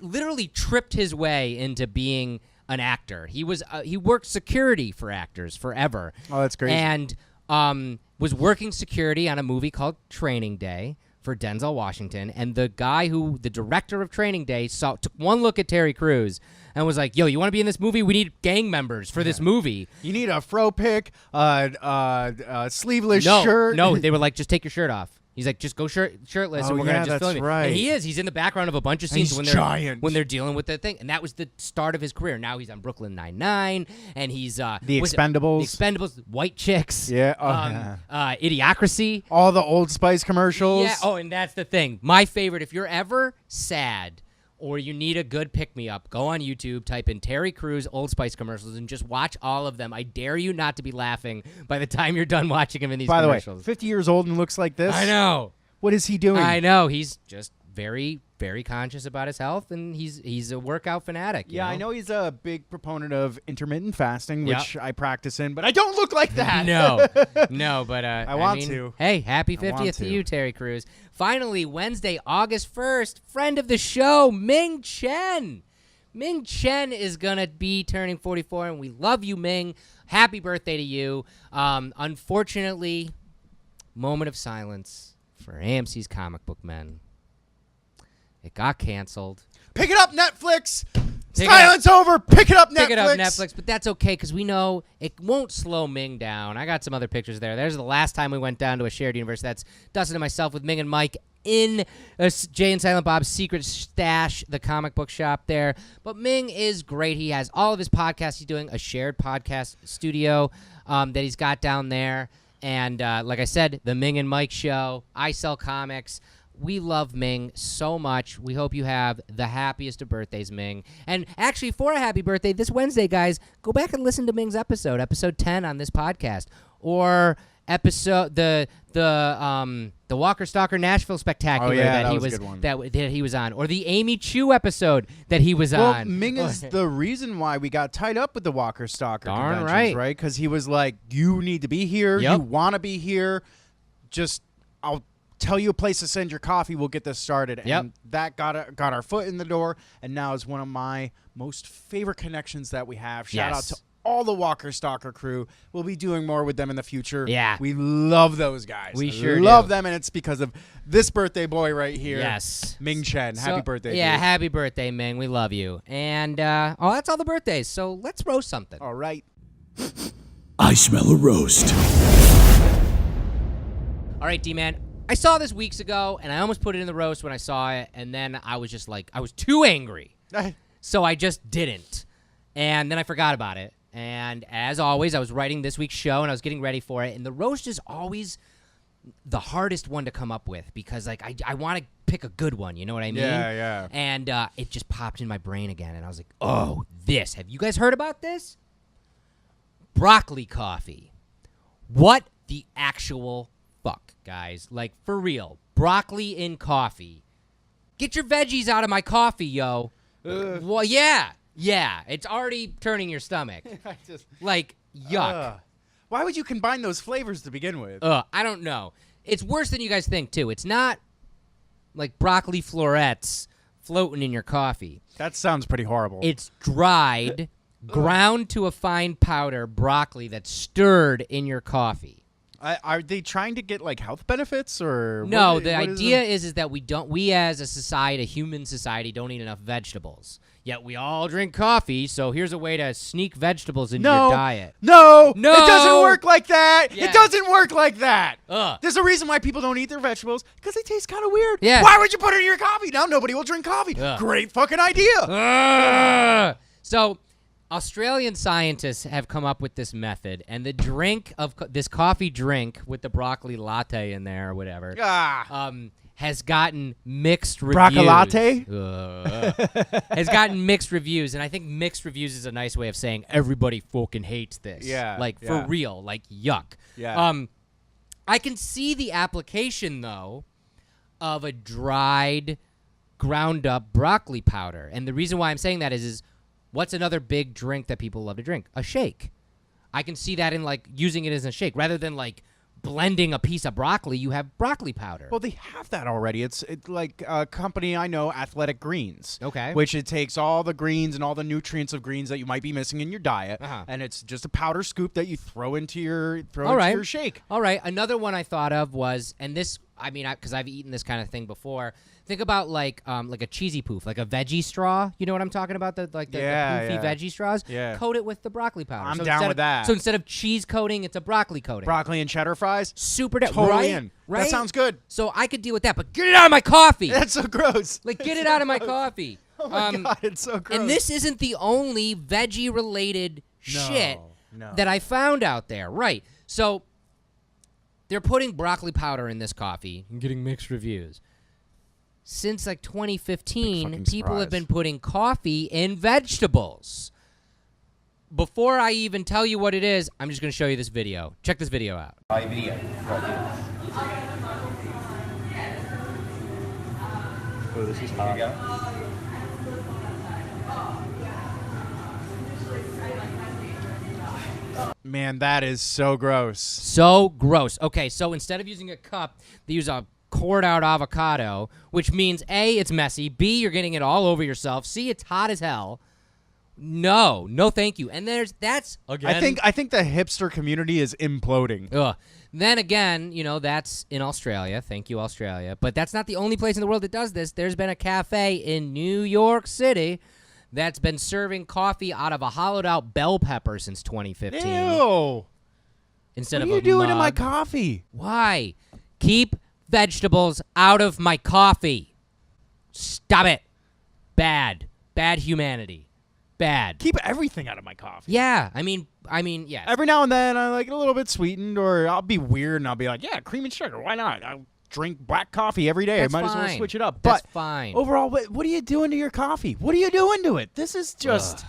literally tripped his way into being an actor. He worked security for actors forever. Oh, that's crazy. And was working security on a movie called Training Day for Denzel Washington. And the director of Training Day took one look at Terry Crews and was like, yo, you want to be in this movie? We need gang members for this movie. You need a fro pick, sleeveless shirt. No, they were like, just take your shirt off. He's like, just go shirtless, and we're gonna just that's film it. right. And he is. He's in the background of a bunch of scenes He's when giant. they're dealing with the thing. And that was the start of his career. Now he's on Brooklyn Nine-Nine, and he's The Expendables. The Expendables, White Chicks. Yeah. Idiocracy. All the Old Spice commercials. Yeah. Oh, and that's the thing. My favorite. If you're ever sad or you need a good pick-me-up, go on YouTube, type in Terry Crews Old Spice commercials, and just watch all of them. I dare you not to be laughing by the time you're done watching him in these By the way, commercials. 50 years old and looks like this. I know. What is he doing? I know. He's just very, very conscious about his health, and he's a workout fanatic. Yeah, I know he's a big proponent of intermittent fasting, Yep. which I practice in, but I don't look like that. No, but I want mean, to. Hey, happy I want 50th to to. you, Terry Crews. Finally, Wednesday, August 1st, friend of the show, Ming Chen. Ming Chen is going to be turning 44, and we love you, Ming. Happy birthday to you. Unfortunately, moment of silence for AMC's Comic Book Men. It got canceled. Pick it up, Netflix. Pick it Silence over. Pick it up, Netflix. Pick it up, Netflix. But that's okay because we know it won't slow Ming down. I got some other pictures there. There's the last time we went down to a shared universe. That's Dustin and myself with Ming and Mike in Jay and Silent Bob's secret stash, the comic book shop there. But Ming is great. He has all of his podcasts. He's doing a shared podcast studio that he's got down there. And like I said, the Ming and Mike show, I Sell Comics. We love Ming so much. We hope you have the happiest of birthdays, Ming. And actually, for a happy birthday, this Wednesday, guys, go back and listen to Ming's episode 10 on this podcast, or episode the Walker Stalker Nashville Spectacular that he was on, or the Amy Chu episode that he was well, on. Ming is the reason why we got tied up with the Walker Stalker Darn conventions, right? Because he was like, "You need to be here. Yep. You want to be here. Just I'll tell you a place to send your coffee. We'll get this started." Yep. And that got our foot in the door, and now is one of my most favorite connections that we have. Shout out to all the Walker Stalker crew. We'll be doing more with them in the future. Yeah. We love those guys. We sure love do. them, and it's because of this birthday boy right here. Yes. Ming Chen. Happy birthday. Yeah, dude. happy birthday, Ming. We love you. And that's all the birthdays. So let's roast something. All right. I smell a roast. All right, D-Man. I saw this weeks ago, and I almost put it in the roast when I saw it, and then I was just like, I was too angry. So I just didn't. And then I forgot about it. And as always, I was writing this week's show, and I was getting ready for it. And the roast is always the hardest one to come up with because, like, I want to pick a good one. You know what I mean? Yeah. And it just popped in my brain again, and I was like, oh, this. Have you guys heard about this? Broccoli coffee. What the actual fuck, guys? Like, for real. Broccoli in coffee. Get your veggies out of my coffee, yo. Well, yeah. It's already turning your stomach. Like, yuck. Why would you combine those flavors to begin with? I don't know. It's worse than you guys think, too. It's not like broccoli florets floating in your coffee. That sounds pretty horrible. It's dried, ground to a fine powder broccoli that's stirred in your coffee. Are they trying to get, like, health benefits or? No, the idea is that we as a society, a human society, don't eat enough vegetables. Yet we all drink coffee, so here's a way to sneak vegetables into your diet. No! It doesn't work like that! Yeah. It doesn't work like that! Ugh. There's a reason why people don't eat their vegetables, because they taste kind of weird. Yeah. Why would you put it in your coffee? Now nobody will drink coffee. Ugh. Great fucking idea! So, Australian scientists have come up with this method, and the drink of this coffee drink with the broccoli latte in there or whatever has gotten mixed reviews. Broccolatte? Has gotten mixed reviews, and I think mixed reviews is a nice way of saying everybody fucking hates this. Yeah, Like, yeah. for real. Like, yuck. Yeah. I can see the application, though, of a dried, ground-up broccoli powder. And the reason why I'm saying that is what's another big drink that people love to drink? A shake. I can see that in, like, using it as a shake. Rather than, like, blending a piece of broccoli, you have broccoli powder. Well, they have that already. It's like a company I know, Athletic Greens. Okay. Which it takes all the greens and all the nutrients of greens that you might be missing in your diet, and it's just a powder scoop that you throw into your your shake. All right. Another one I thought of was, and this, I mean, because I've eaten this kind of thing before. Think about like a cheesy poof, like a veggie straw. You know what I'm talking about? The poofy veggie straws. Yeah. Coat it with the broccoli powder. I'm down with that. So instead of cheese coating, it's a broccoli coating. Broccoli and cheddar fries. Super totally right? in. Right? That sounds good. So I could deal with that, but get it out of my coffee. That's so gross. Like, get it out of my coffee. Oh my god, it's so gross. And this isn't the only veggie-related shit that I found out there. Right. So they're putting broccoli powder in this coffee and getting mixed reviews. Since like 2015, people have been putting coffee in vegetables. Before I even tell you what it is, I'm just going to show you this video. Check this video out. Video right here. Oh, this is hot. Here you go. Man, that is so gross. So gross. Okay, so instead of using a cup, they use a cored out avocado, which means A, it's messy, B, you're getting it all over yourself, C, it's hot as hell. No thank you. And that's again, I think the hipster community is imploding. Ugh. Then again, you know, that's in Australia. Thank you, Australia. But that's not the only place in the world that does this. There's been a cafe in New York City that's been serving coffee out of a hollowed out bell pepper since 2015. Ew. Instead what of are you doing in my mug. coffee? Why? Keep vegetables out of my coffee. Stop it. Bad humanity. Bad. Keep everything out of my coffee. Yeah, I mean, yes. Every now and then I like it a little bit sweetened, or I'll be weird and I'll be like, yeah, cream and sugar. Why not? I'll drink black coffee every day. That's I might as well fine. switch it up. That's but fine. Overall, what are you doing to your coffee? What are you doing to it? This is just,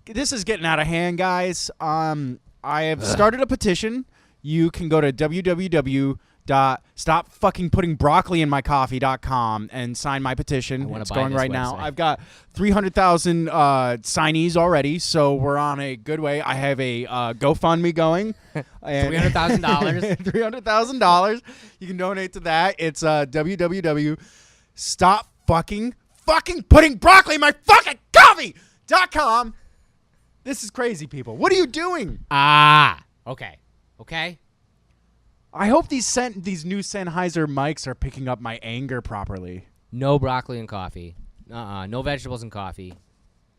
this is getting out of hand, guys. I have started a petition. You can go to www.stopfuckingputtingbroccoliinmycoffee.com and sign my petition. It's going right now. I've got 300,000 signees already, so we're on a good way. I have a GoFundMe going. $300,000. $300,000. You can donate to that. It's www.stopfucking-putting-broccoli-in-my-fucking-coffee.com. This is crazy, people. What are you doing? Okay. I hope these new Sennheiser mics are picking up my anger properly. No broccoli in coffee. No vegetables in coffee.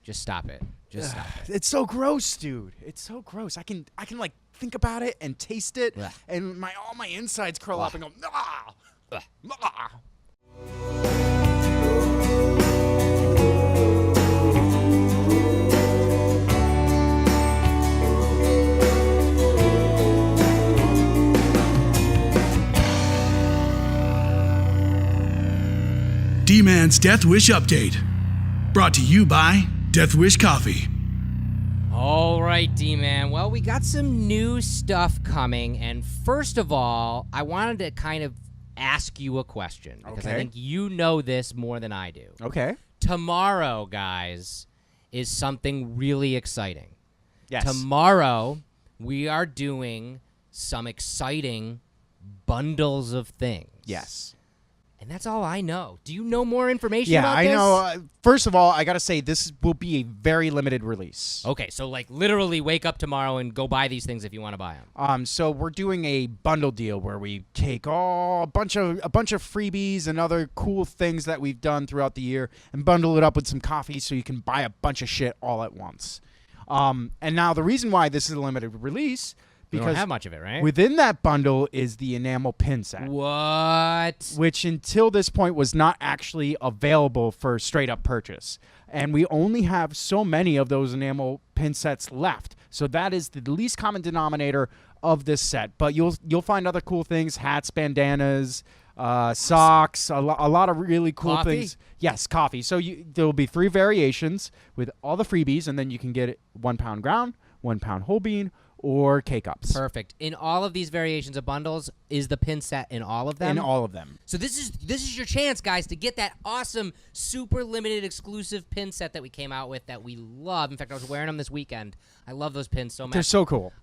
Just stop it. Just stop it. It's so gross, dude. It's so gross. I can like think about it and taste it, and all my insides curl up and go. D-Man's Death Wish Update. Brought to you by Death Wish Coffee. All right, D-Man. Well, we got some new stuff coming, and first of all, I wanted to kind of ask you a question because I think you know this more than I do. Okay. Tomorrow, guys, is something really exciting. Yes. Tomorrow, we are doing some exciting bundles of things. Yes. And that's all I know. Do you know more information Yeah, about I this? know. First of all, I got to say, this will be a very limited release. Okay, so like literally wake up tomorrow and go buy these things if you want to buy them. So we're doing a bundle deal where we take a bunch of freebies and other cool things that we've done throughout the year and bundle it up with some coffee so you can buy a bunch of shit all at once. And now the reason why this is a limited release, We because don't have much of it, right? within that bundle is the enamel pin set. What? Which until this point was not actually available for straight up purchase. And we only have so many of those enamel pin sets left. So that is the least common denominator of this set. But you'll find other cool things, hats, bandanas, socks, a lot of really cool Coffee? things. Yes, coffee. So there will be 3 variations with all the freebies, and then you can get it 1 pound ground, 1 pound whole bean, or K-Cups. Perfect. In all of these variations of bundles, is the pin set in all of them? In all of them. So this is your chance, guys, to get that awesome, super limited, exclusive pin set that we came out with that we love. In fact, I was wearing them this weekend. I love those pins so much. They're so cool.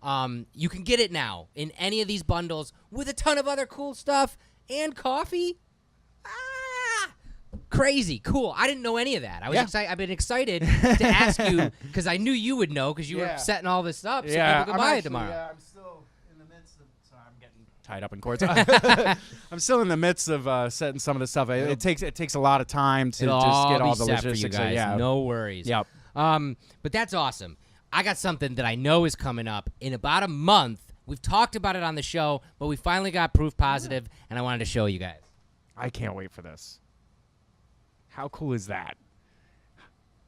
You can get it now in any of these bundles with a ton of other cool stuff and coffee. Crazy cool. I didn't know any of that. I was excited. I've been excited to ask you because I knew you would know because you were setting all this up so people could buy it tomorrow. I'm still in the midst of. Sorry, I'm getting tied up in cords. I'm still in the midst of setting some of the stuff. It takes a lot of time to It'll just get all be the set logistics. for you guys. So, No worries. Yep. But that's awesome. I got something that I know is coming up in about a month. We've talked about it on the show, but we finally got proof positive, and I wanted to show you guys. I can't wait for this. How cool is that?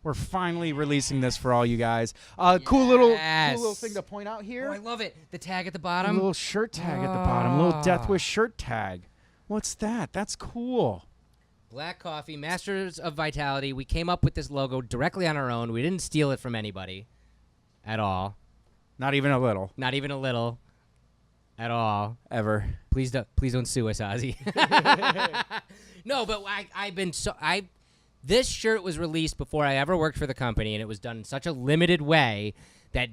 We're finally releasing this for all you guys. Cool little thing to point out here. Oh, I love it. The tag at the A bottom. little shirt tag at the bottom. A little Death Wish shirt tag. What's that? That's cool. Black Coffee, Masters of Vitality. We came up with this logo directly on our own. We didn't steal it from anybody at all. Not even a little. Not even a little. At all. Ever. Please don't sue us, Ozzy. No, but this shirt was released before I ever worked for the company, and it was done in such a limited way that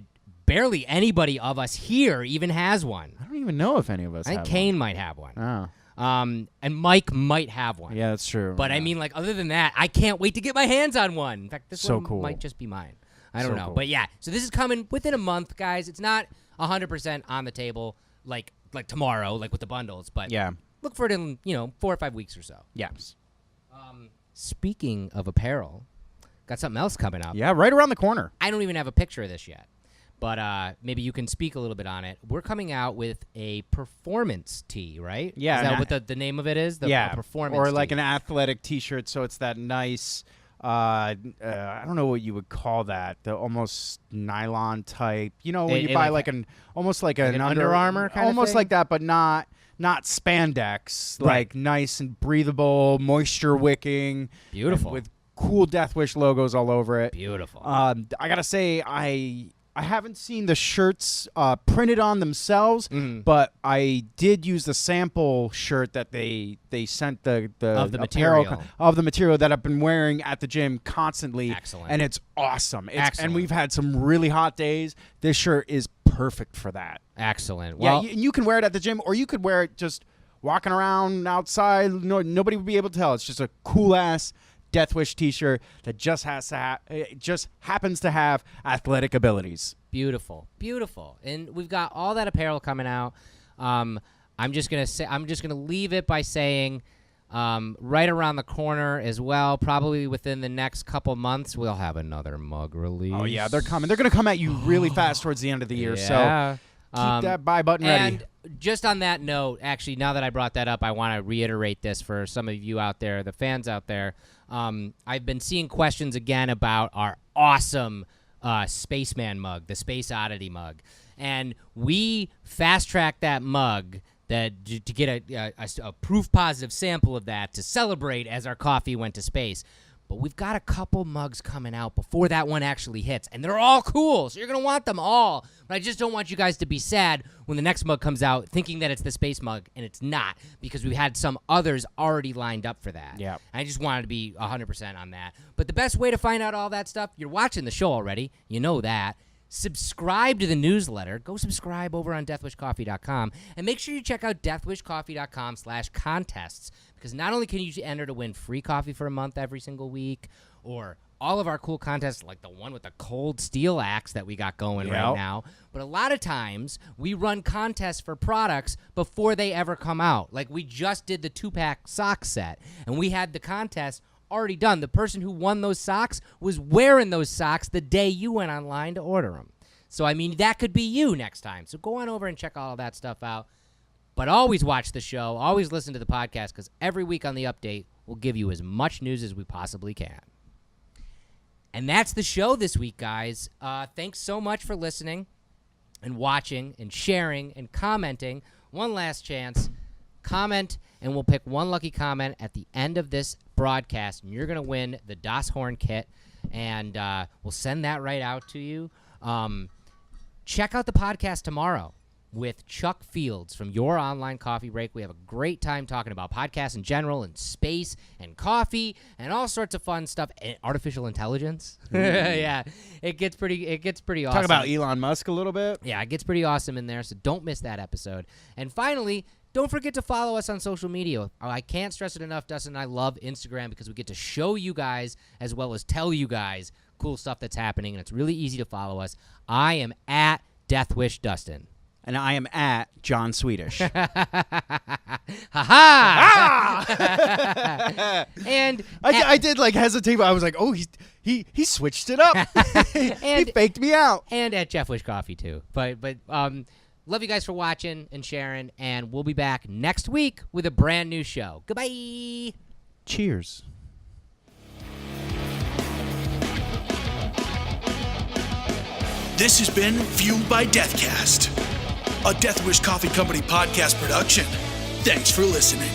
barely anybody of us here even has one. I don't even know if any of us I think have Kane might have one. one. And Mike might have one. Yeah, that's true. But I mean, like, other than that, I can't wait to get my hands on one. In fact, this So one cool. might just be mine. I don't So know. cool. But yeah, so this is coming within a month, guys. It's not 100% on the table like tomorrow, like with the bundles. But Yeah. look for it in, 4 or 5 weeks or so. Yes. Speaking of apparel, got something else coming up. Yeah, right around the corner. I don't even have a picture of this yet. But maybe you can speak a little bit on it. We're coming out with a performance tee, right? Yeah, Is that and what the name of it is? Yeah. A performance or like tee. an athletic T-shirt, so it's that nice. I don't know what you would call that. The almost nylon type. You know, when you buy like an almost like an Under Armour kind of almost thing? like that, but not spandex. Right. Like nice and breathable, moisture wicking. Beautiful. With cool Death Wish logos all over it. Beautiful. I gotta say, I haven't seen the shirts printed on themselves, but I did use the sample shirt that they sent the Of the apparel material. of the material that I've been wearing at the gym constantly. Excellent. And it's awesome. Excellent. And we've had some really hot days. This shirt is perfect for that. Excellent. Yeah, Well, you can wear it at the gym, or you could wear it just walking around outside. Nobody would be able to tell. It's just a cool ass Death Wish T-shirt that just happens to have athletic abilities. beautiful, beautiful, and we've got all that apparel coming out. I'm just gonna leave it by saying, right around the corner as well. Probably within the next couple months, we'll have another mug release. Oh yeah, they're coming. They're gonna come at you really fast towards the end of the year. Yeah. So keep that buy button ready. And just on that note, actually, now that I brought that up, I want to reiterate this for some of you out there, the fans out there. I've been seeing questions again about our awesome Spaceman mug, the Space Oddity mug. And we fast-tracked that mug that to get a proof positive sample of that to celebrate as our coffee went to space. But we've got a couple mugs coming out before that one actually hits, and they're all cool, so you're going to want them all. But I just don't want you guys to be sad when the next mug comes out thinking that it's the space mug, and it's not, because we've had some others already lined up for that. Yeah. I just wanted to be 100% on that. But the best way to find out all that stuff, you're watching the show already. You know that. Subscribe to the newsletter. Go subscribe over on deathwishcoffee.com. And make sure you check out deathwishcoffee.com/contests, because not only can you enter to win free coffee for a month every single week, or all of our cool contests like the one with the cold steel axe that we got going right now, but a lot of times we run contests for products before they ever come out. Like we just did the 2-pack sock set, and we had the contest already done. The person who won those socks was wearing those socks the day you went online to order them. So, I mean, that could be you next time. So go on over and check all of that stuff out. But always watch the show. Always listen to the podcast, because every week on the update, we'll give you as much news as we possibly can. And that's the show this week, guys. Thanks so much for listening and watching and sharing and commenting. One last chance. Comment, and we'll pick one lucky comment at the end of this broadcast, and you're going to win the Das Horn kit, and we'll send that right out to you. Check out the podcast tomorrow with Chuck Fields from Your Online Coffee Break. We have a great time talking about podcasts in general and space and coffee and all sorts of fun stuff. And artificial intelligence. Yeah, it gets pretty awesome. Talk about Elon Musk a little bit. Yeah, it gets pretty awesome in there, so don't miss that episode. And finally, don't forget to follow us on social media. I can't stress it enough. Dustin and I love Instagram because we get to show you guys as well as tell you guys cool stuff that's happening, and it's really easy to follow us. I am at DeathWishDustin. And I am at John Swedish. Ha-ha! And I did like hesitate, but I was like, oh, he switched it up. He faked me out. And at Jeff Wish Coffee too. But love you guys for watching and sharing, and we'll be back next week with a brand new show. Goodbye. Cheers. This has been Fueled by Deathcast, a Death Wish Coffee Company podcast production. Thanks for listening.